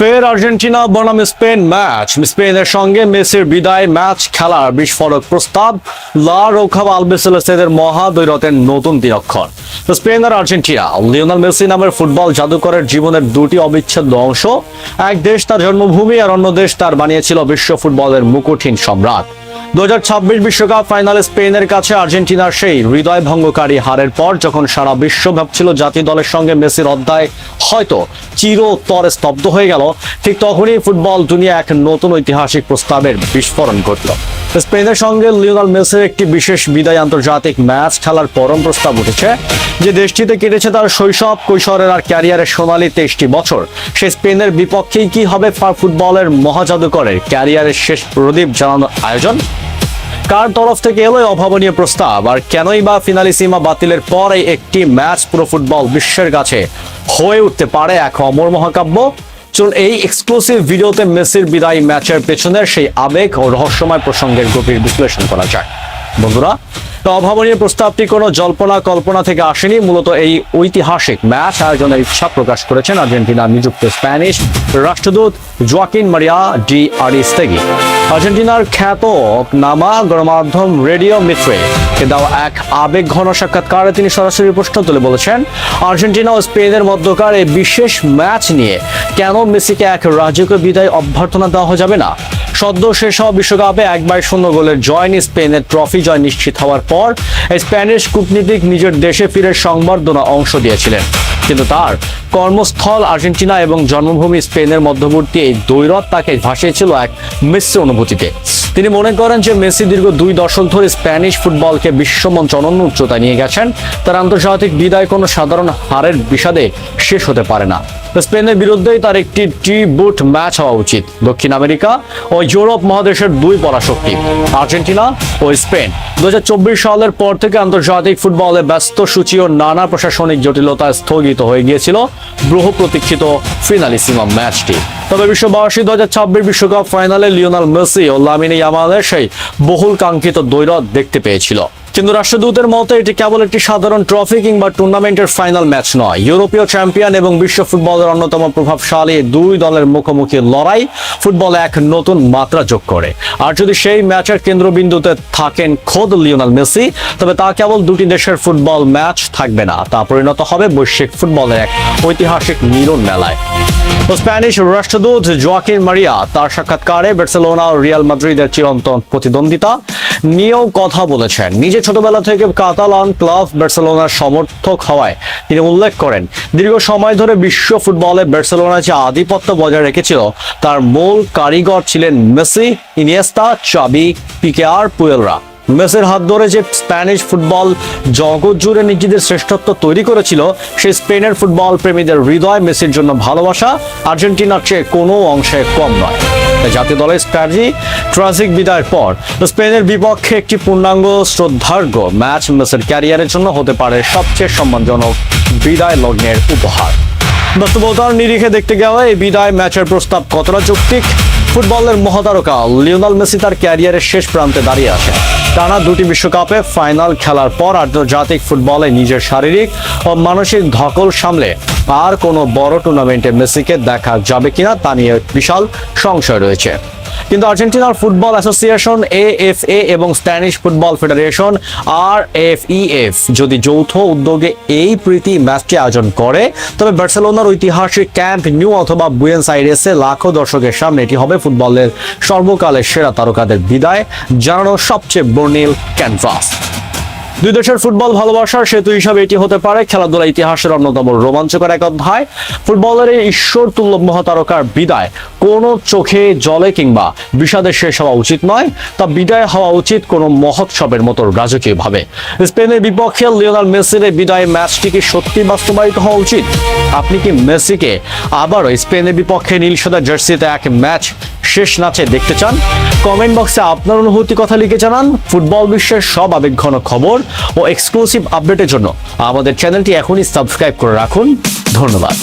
ফের আর্জেন্টিনা বনাম Spain match. স্পেনের সঙ্গে মেসির বিদায় ম্যাচ খেলার বিস্ফোরক প্রস্তাব। লা রোখা আলবিসেলেস্তেদের মহাদ্বৈরথের নতুন দিনক্ষণ। স্পেন আর আর্জেন্টিনা, লিওনেল মেসি নামের ফুটবল জাদুকরের জীবনের দুটি অবিচ্ছেদ্য অংশ। এক দেশ তার জন্মভূমি, আর অন্য দেশ তার বানিয়েছিল বিশ্ব ফুটবলের মুকুটহীন সম্রাট। 2026 বিশ্বকাপ ফাইনালে স্পেনের কাছে আর্জেন্টিনার সেই হৃদয় ভঙ্গকারী হারের পর যখন সারা বিশ্ব ভাবছিল জাতীয় দলের সঙ্গে মেসির অধ্যায় হয়তো চিরতরে স্তব্ধ হয়ে গেল, ঠিক তখনই ফুটবল দুনিয়া এক নতুন ঐতিহাসিক প্রস্তাবের বিস্ফোরণ ঘটল। স্পেনের সঙ্গে লিওনেল মেসির একটি বিশেষ বিদায় আন্তর্জাতিক ম্যাচ খেলার পরম প্রস্তাব উঠেছে। যে দেশটিতে কেটেছে তার শৈশব, কৈশোরের আর ক্যারিয়ারের সোনালী 23টি বছর, সেই স্পেনের বিপক্ষেই কি হবে ফুটবলের মহাজাদুকরের ক্যারিয়ারের শেষ প্রদীপ জ্বালানোর আয়োজন? কার তরফ থেকে এলো অভাবনীয় প্রস্তাব, আর কেনই বা ফিনালিসিমা বাতিলের পর এই একটি ম্যাচ পুরো ফুটবল বিশ্বের কাছে হয়ে উঠতে পারে এক অমর মহাকাব্য? চলুন এই এক্সক্লুসিভ ভিডিওতে মেসির বিদায় ম্যাচের পেছনের সেই আবেগ ও রহস্যময় প্রসঙ্গের গভীর বিশ্লেষণ করা যায়। বন্ধুরা, অভাবনীয় প্রস্তাবটি কোনো জল্পনা কল্পনা থেকে আসেনি। মূলত এই ঐতিহাসিক ম্যাচ আয়োজনের ইচ্ছা প্রকাশ করেছেন আর্জেন্টিনার নিযুক্ত স্প্যানিশ রাষ্ট্রদূত জোয়াকিন মারিয়া ডি আরিস্তেগি। আর্জেন্টিনার খ্যাত নামা গণমাধ্যম রেডিও মিত্রে কে দেওয়া এক আবেগ ঘন সাক্ষাৎকারে তিনি সরাসরি প্রশ্ন তুলে বলেছেন, আর্জেন্টিনা ও স্পেনের মধ্যকার এই বিশেষ ম্যাচ নিয়ে কেন মেসিকে এক রাজকীয় বিদায় অভ্যর্থনা দেওয়া যাবে না? সদ্য শেষ হওয়া বিশ্বকাপে 1-0 গোলের জয় নিয়ে স্পেনের ট্রফি জয় নিশ্চিত হওয়ার পর স্প্যানিশ কূটনীতিক নিজের দেশে ফিরে সংবর্ধনা অংশ দিয়েছিলেন, কিন্তু তার কর্মস্থল আর্জেন্টিনা এবং জন্মভূমি স্পেনের মধ্যবর্তী এই দ্বৈরথ তাকে ভাসিয়েছিল এক মিশ্র অনুভূতিতে। তিনি মনে করেন যে মেসি দীর্ঘ 2 দশক ধরে স্প্যানিশ ফুটবলকে বিশ্বমঞ্চ অনন্য উচ্চতায় নিয়ে গেছেন। তার আন্তর্জাতিক বিদায় কোনো সাধারণ হারের বিষাদে শেষ হতে পারে না। স্পেনের বিরুদ্ধেই তার একটি ট্রিবিউট ম্যাচ হওয়া উচিত। দক্ষিণ আমেরিকা ও ইউরোপ মহাদেশের দুই পরাশক্তি আর্জেন্টিনা ও স্পেন 2024 সালের পর থেকে আন্তর্জাতিক ফুটবলে ব্যস্ত সূচি ও নানা প্রশাসনিক জটিলতা স্থগিত হয়ে গিয়েছিল বহু প্রতীক্ষিত ফিনালিসিমা ম্যাচটি। তবে বিশ্ববাসী 2026 বিশ্বকাপ ফাইনালে লিওনেল মেসি ও লামিনে ইয়ামালের সেই বহুল কাঙ্ক্ষিত দ্বৈরথ দেখতে পেয়েছিল। কিন্তু রাষ্ট্রদূতের মতে এটি কেবল একটি সাধারণ ট্রফি কিংবা টুর্নামেন্টের ফাইনাল ম্যাচ নয়। ইউরোপীয় চ্যাম্পিয়ন এবং বিশ্ব ফুটবলের অন্যতম প্রভাবশালী দুই দলের মুখোমুখি লড়াই ফুটবলে এক নতুন মাত্রা যোগ করে। আর যদি সেই ম্যাচের কেন্দ্রবিন্দুতে থাকেন খোদ লিওনেল মেসি, তবে তা কেবল দুটি দেশের ফুটবল ম্যাচ থাকবে না, তা পরিণত হবে বৈশ্বিক ফুটবলের এক ঐতিহাসিক মিলন মেলায়। স্প্যানিশ রাষ্ট্রদূত জোয়াকিন মারিয়া তার সাক্ষাৎকারে বার্সেলোনা ও রিয়াল মাদ্রিদের চিরন্তন প্রতিদ্বন্দ্বিতা নিয়েও কথা বলেছেন। নিজে ছোটবেলা থেকে কাতালান ক্লাব বার্সেলোনার সমর্থক হওয়ায় তিনি উল্লেখ করেন, দীর্ঘ সময় ধরে বিশ্ব ফুটবলে বার্সেলোনা যে আধিপত্য বজায় রেখেছিল তার মূল কারিগর ছিলেন মেসি, ইনিয়েস্তা, চাবি, পিকে আর পুয়েলরা। মেসির হাত ধরে যে স্প্যানিশ ফুটবল জগৎ জুড়ে নিজেদের শ্রেষ্ঠত্ব তৈরি করেছিল, সেই স্পেনের ফুটবল প্রেমীদের হৃদয় মেসির জন্য ভালোবাসা আর্জেন্টিনার চেয়ে কোনো অংশে কম নয়। জাতীয় দলের স্ট্র্যাটেজি ট্রাজিক বিদায়ের পর স্পেনের বিপক্ষে একটি পূর্ণাঙ্গ শ্রদ্ধার্ঘ্য ম্যাচ মেসির ক্যারিয়ারের জন্য হতে পারে সবচেয়ে সম্মানজনক বিদায় লগ্নের উপহার। বাস্তবতার নিরিখে দেখতে গেলে এই বিদায় ম্যাচের প্রস্তাব কতটা যৌক্তিক? ফুটবলের মহাতারকা লিওনেল মেসি তার ক্যারিয়ারের শেষ প্রান্তে দাঁড়িয়ে আছেন। টানা 2টি বিশ্বকাপে ফাইনাল খেলার পর আন্তর্জাতিক ফুটবলে নিজের শারীরিক ও মানসিক ধকল সামলে আর কোনো বড় টুর্নামেন্টে মেসিকে দেখা যাবে কিনা তা নিয়ে বিশাল সংশয় রয়েছে। কিন্তু আর্জেন্টিনার ফুটবল অ্যাসোসিয়েশন AFA এবং স্প্যানিশ ফুটবল ফেডারেশন RFEF যদি যৌথ উদ্যোগে এই প্রীতি ম্যাচটি আয়োজন করে, তবে বার্সেলোনার ঐতিহাসিক ক্যাম্প নিউ অথবা বুয়েনোস আইরেসে লাখো দর্শকের সামনে এটি হবে ফুটবলের সর্বকালের সেরা তারকাদের বিদায় জানানোর সবচেয়ে বর্ণিল ক্যানভাস। দুই দেশের ফুটবল ভালোবাসার সেতু হিসাবে এটি হতে পারে খেলাধুলা ইতিহাসের অন্যতম রোমাঞ্চকর এক অধ্যায়। ফুটবলের এই ঈশ্বর তুল্য মহাতারকার বিদায় কোনো চোখে জলে কিংবা বিষাদে শেষ হওয়া উচিত নয়, তা বিদায় হওয়া উচিত কোনো মহোৎসবের মতো রাজকীয় ভাবে। স্পেনের বিপক্ষে লিওনেল মেসির এই বিদায় ম্যাচটি কি সত্যি বাস্তবায়িত হওয়া উচিত? আপনি কি মেসিকে আবারও স্পেনের বিপক্ষে নীল সাদা জার্সিতে এক ম্যাচ শেষ নাচে দেখতে চান? কমেন্ট বক্সে আপনার অনুভূতি কথা লিখে জানান। ফুটবল বিশ্বের সব আবেগঘন খবর ও এক্সক্লুসিভ আপডেটের জন্য আমাদের চ্যানেলটি এখনই সাবস্ক্রাইব করে রাখুন। ধন্যবাদ।